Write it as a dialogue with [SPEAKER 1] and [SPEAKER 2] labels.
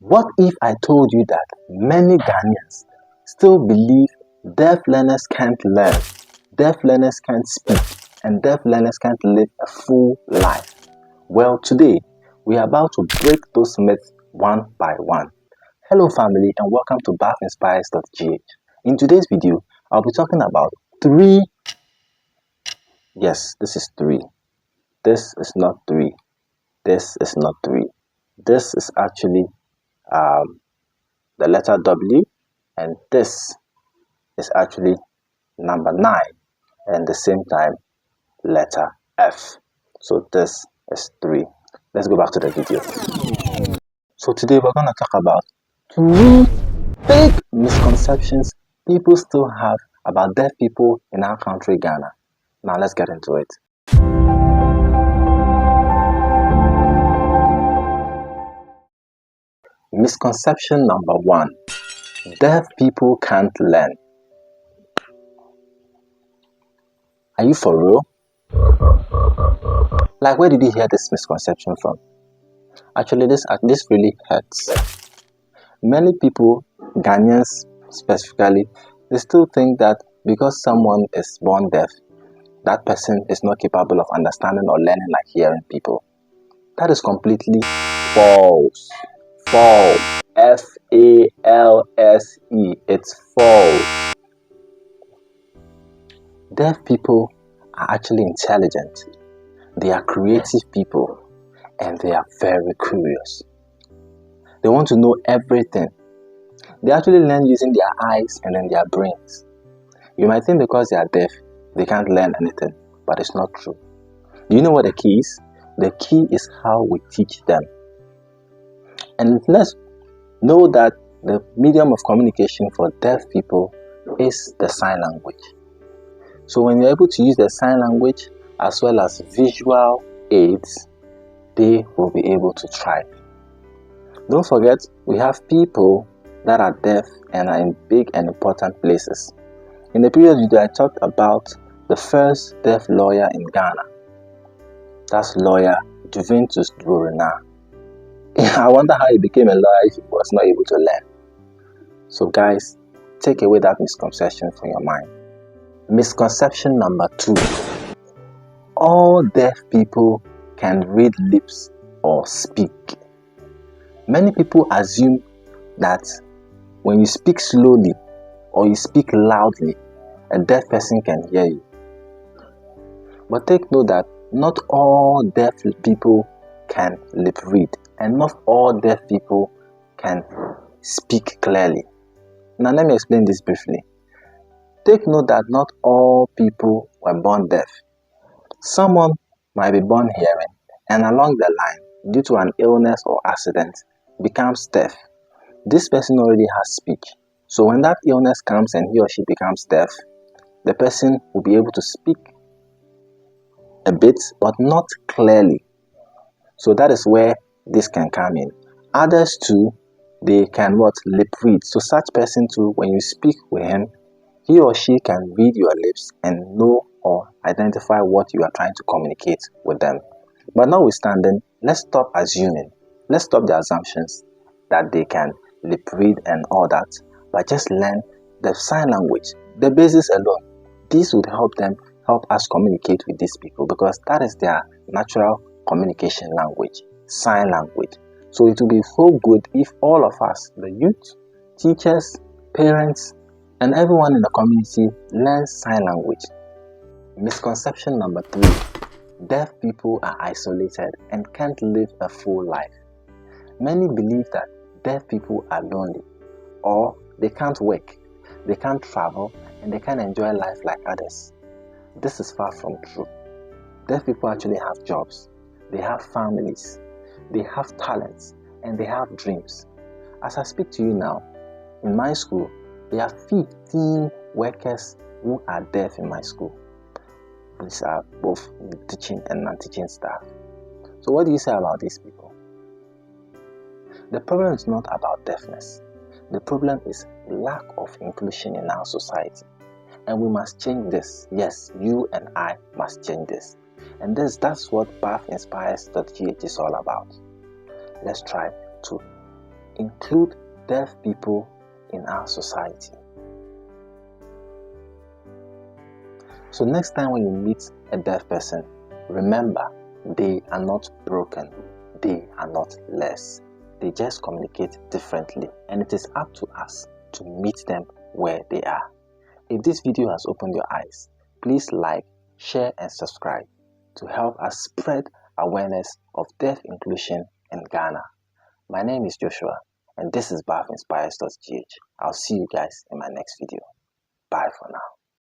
[SPEAKER 1] What if I told you that many Ghanaians still believe deaf learners can't learn, deaf learners can't speak, and deaf learners can't live a full life? Well, today we are about to break those myths one by one. Hello family and welcome to BathInspires.gh. In today's video, I'll be talking about three. Yes, this is three. This is not three. This is not three. This is actually the letter W, and this is actually number 9, and the same time letter F. So this is 3. Let's go back to the video. So today we're going to talk about 3 big misconceptions people still have about deaf people in our country, Ghana. Now let's get into it. Misconception number 1. Deaf people can't learn. Are you for real? Like, where did you hear this misconception from? Actually, this really hurts. Many people, Ghanaians specifically, they still think that because someone is born deaf, that person is not capable of understanding or learning like hearing people. That is completely false. False. F-A-L-S-E. It's false. Deaf people are actually intelligent. They are creative people and they are very curious. They want to know everything. They actually learn using their eyes and then their brains. You might think because they are deaf, they can't learn anything, but it's not true. Do you know what the key is? The key is how we teach them. And let's know that the medium of communication for deaf people is the sign language. So when you're able to use the sign language as well as visual aids, they will be able to thrive. Don't forget, we have people that are deaf and are in big and important places. In the previous video, I talked about the first deaf lawyer in Ghana. That's lawyer Juventus Durina. I wonder how he became a lawyer if he was not able to learn. So guys, take away that misconception from your mind. Misconception number 2. All deaf people can read lips or speak. Many people assume that when you speak slowly or you speak loudly, a deaf person can hear you. But take note that not all deaf people can lip read, and not all deaf people can speak clearly. Now let me explain this briefly. Take note that not all people were born deaf. Someone might be born hearing and along the line, due to an illness or accident, becomes deaf. This person already has speech. So when that illness comes and he or she becomes deaf, the person will be able to speak a bit but not clearly. So that is where this can come in. Others too, they can lip read. So such person too, when you speak with him, he or she can read your lips and know or identify what you are trying to communicate with them. But notwithstanding, let's stop assuming. Let's stop the assumptions that they can lip read and all that, but just learn the sign language, the basics alone. This would help us communicate with these people because that is their natural communication language, sign language. So it would be so good if all of us, the youth, teachers, parents, and everyone in the community learns sign language. Misconception number 3. Deaf people are isolated and can't live a full life. Many believe that deaf people are lonely, or they can't work, they can't travel, and they can't enjoy life like others. This is far from true. Deaf people actually have jobs, they have families, they have talents, and they have dreams. As I speak to you now, in my school, there are 15 workers who are deaf in my school. These are both teaching and non-teaching staff. So what do you say about these people? The problem is not about deafness. The problem is lack of inclusion in our society. And we must change this. Yes, you and I must change this. And that's what BathInspires.gh is all about. Let's try to include deaf people in our society. So next time when you meet a deaf person, remember, they are not broken, they are not less. They just communicate differently, and it is up to us to meet them where they are. If this video has opened your eyes, please like, share and subscribe to help us spread awareness of deaf inclusion in Ghana. My name is Joshua, and this is BAF Inspires.gh. I'll see you guys in my next video. Bye for now.